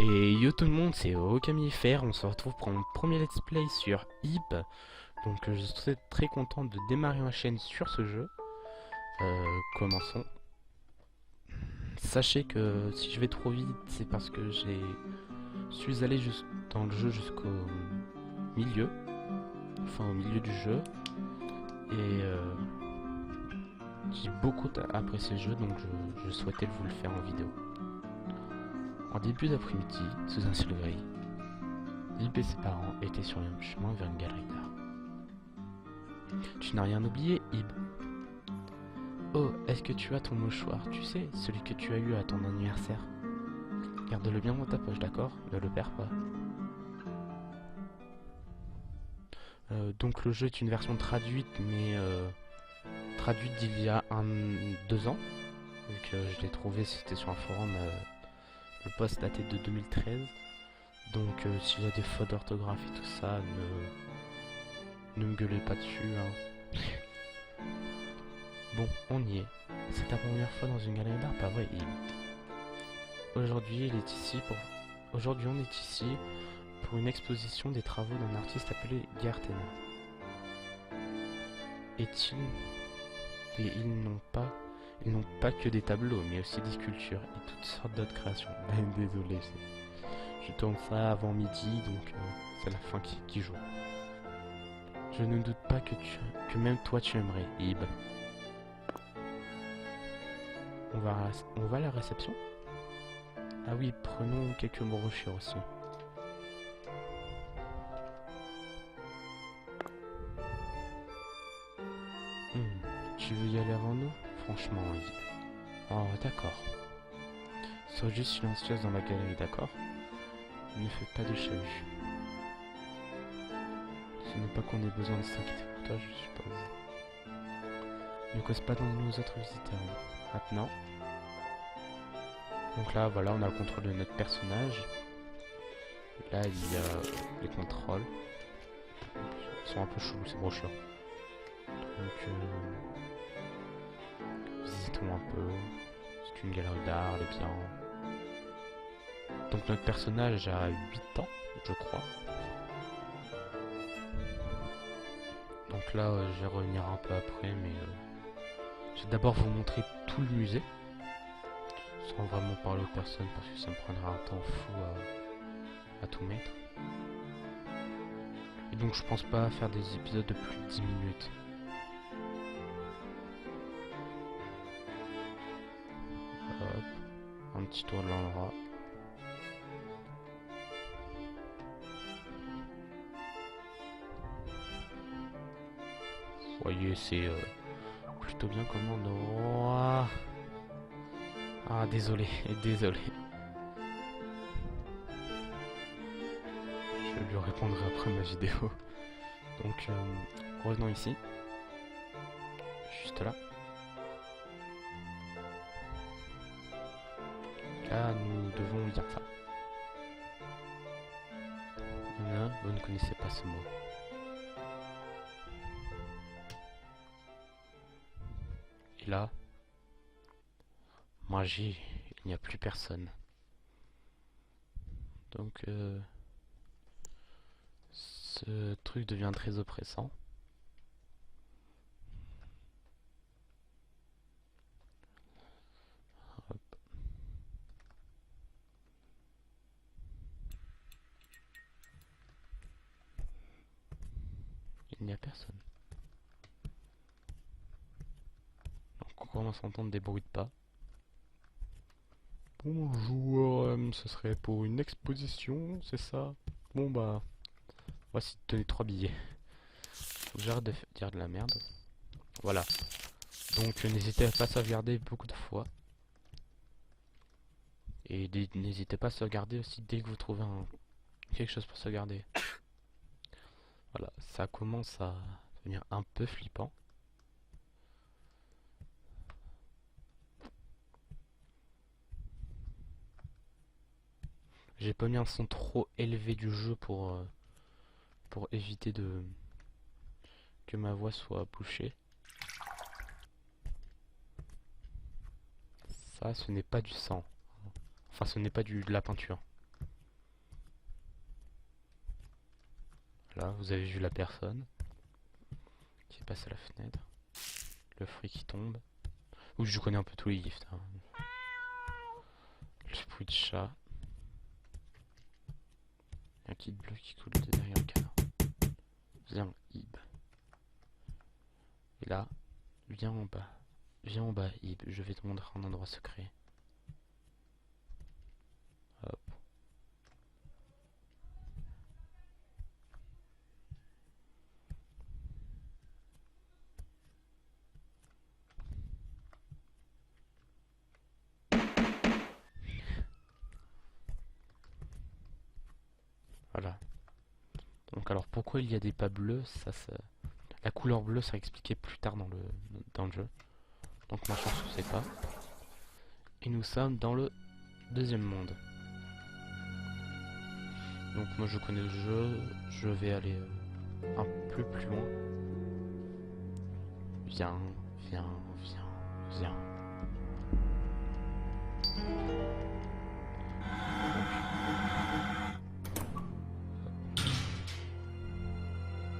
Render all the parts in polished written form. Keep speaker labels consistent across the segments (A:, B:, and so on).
A: Et yo tout le monde, c'est Okamifère, on se retrouve pour mon premier let's play sur Ib. Donc je suis très content de démarrer ma chaîne sur ce jeu. Commençons. Sachez que si je vais trop vite, c'est parce que suis allé juste dans le jeu jusqu'au milieu, enfin au milieu du jeu. Et j'ai beaucoup apprécié ce jeu, donc je souhaitais vous le faire en vidéo. En début d'après-midi, sous un ciel gris, Ib et ses parents étaient sur le chemin vers une galerie d'art. Tu n'as rien oublié, Ib? Oh, est-ce que tu as ton mouchoir? Tu sais, celui que tu as eu à ton anniversaire. Garde-le bien dans ta poche, d'accord? Ne le perds pas. Donc le jeu est une version traduite, mais traduite d'il y a 2 ans. Vu que je l'ai trouvé, c'était sur un forum. Le post datait de 2013. Donc s'il y a des fautes d'orthographe et tout ça, ne me gueulez pas dessus. Hein. Bon, on y est. C'est ta première fois dans une galerie d'art, pas vrai, Ib? Aujourd'hui, Aujourd'hui, on est ici pour une exposition des travaux d'un artiste appelé Gertena. Est-il et ils n'ont pas que des tableaux, mais aussi des sculptures et toutes sortes d'autres créations. Désolé, je tourne ça avant midi, donc c'est la fin qui joue. Je ne doute pas que même toi tu aimerais, Ib. On va à la réception? Ah oui, prenons quelques brochures aussi. Tu veux y aller avant nous? Franchement, oui. Oh, d'accord. Sois juste silencieuse dans la galerie, d'accord? Ne fais pas de chahut. Ce n'est pas qu'on ait besoin de s'inquiéter pour toi, je suppose. Ne cause pas dans nos autres visiteurs. Maintenant. Donc là, voilà, on a le contrôle de notre personnage. Là, il y a les contrôles. Ils sont un peu chelous, ces brochures. Donc, visitons un peu. C'est une galerie d'art, elle est bien. Donc notre personnage a 8 ans, je crois. Donc là, je vais revenir un peu après, mais je vais d'abord vous montrer tout le musée. Sans vraiment parler aux personnes, parce que ça me prendra un temps fou à tout mettre. Et donc je pense pas faire des épisodes de plus de 10 minutes. Hop, un petit tour de l'endroit. Vous voyez, c'est plutôt bien comme endroit. Ah, désolé, désolé. Je lui répondrai après ma vidéo. Donc, revenons ici. Juste là. Là, nous devons lire ça. Là, vous ne connaissez pas ce mot. Et là, magie, il n'y a plus personne. Donc, ce truc devient très oppressant. Hop. Il n'y a personne. Donc, on commence à entendre des bruits de pas. Bonjour, ce serait pour une exposition, c'est ça? Bon bah, voici, tenez 3 billets. Faut que j'arrête de dire de la merde. Voilà. Donc n'hésitez pas à sauvegarder beaucoup de fois. Et n'hésitez pas à sauvegarder aussi dès que vous trouvez quelque chose pour sauvegarder. Voilà, ça commence à devenir un peu flippant. J'ai pas mis un son trop élevé du jeu pour éviter que ma voix soit bouchée. Ça, ce n'est pas du sang. Enfin, ce n'est pas de la peinture. Voilà, vous avez vu la personne qui passe à la fenêtre. Le fruit qui tombe. Oui, je connais un peu tous les gifts. Hein. Le bruit de chat. Un kit bleu qui coule de derrière le cadre. Viens, Ib. Et là, viens en bas. Viens en bas, Ib. Je vais te montrer un endroit secret. Hop. Voilà. Donc alors pourquoi il y a des pas bleus, la couleur bleue sera expliquée plus tard dans le jeu. Donc ma chance je sais pas. Et nous sommes dans le deuxième monde. Donc moi je connais le jeu, je vais aller un peu plus loin. Viens, viens, viens, viens.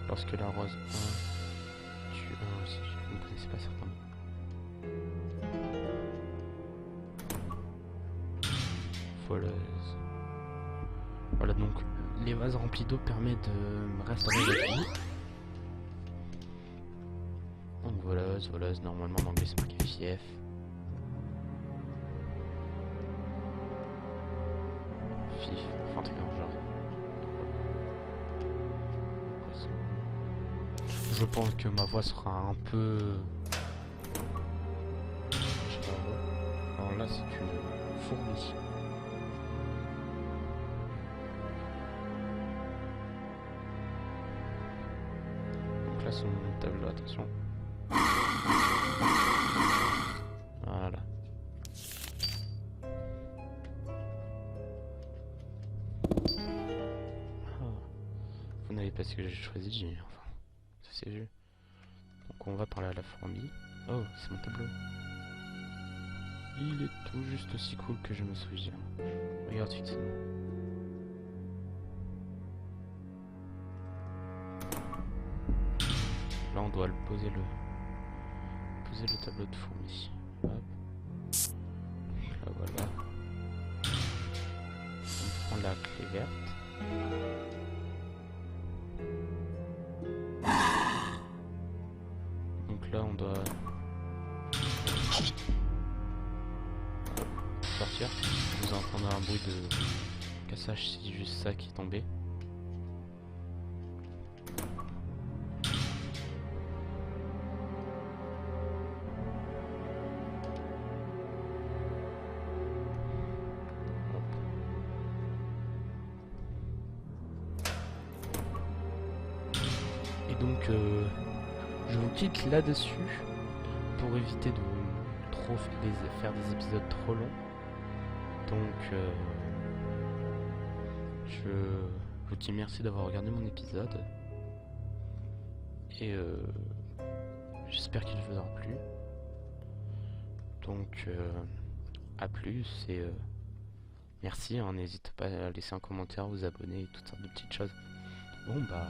A: Lorsque la rose 1 tue un aussi, vous ne connaissez pas certainement. Voleuse. Voilà donc les vases remplis d'eau permettent de restaurer la vie. Donc voleuse, normalement en anglais c'est marqué fief. Fif, enfin un truc dans le genre. Je pense que ma voix sera un peu... Je sais pas. Alors là c'est une fourmi. Donc là son tableau, attention. Voilà. Ah. Vous n'avez pas ce que j'ai choisi, j'ai enfin. Ça c'est vu. Donc on va parler à la fourmi. Oh, c'est mon tableau. Il est tout juste aussi cool que je me souviens. Regarde fixement. Là on doit poser le tableau de fourmi. Hop. Donc là voilà. On prend la clé verte. Donc là on doit sortir. Vous entendez un bruit de cassage, c'est juste ça qui est tombé. Et donc je vous quitte là-dessus pour éviter de trop faire des épisodes trop longs. Donc je vous dis merci d'avoir regardé mon épisode et j'espère qu'il vous aura plu. Donc à plus et merci, hein, n'hésitez pas à laisser un commentaire, vous abonner et toutes sortes de petites choses. Bon bah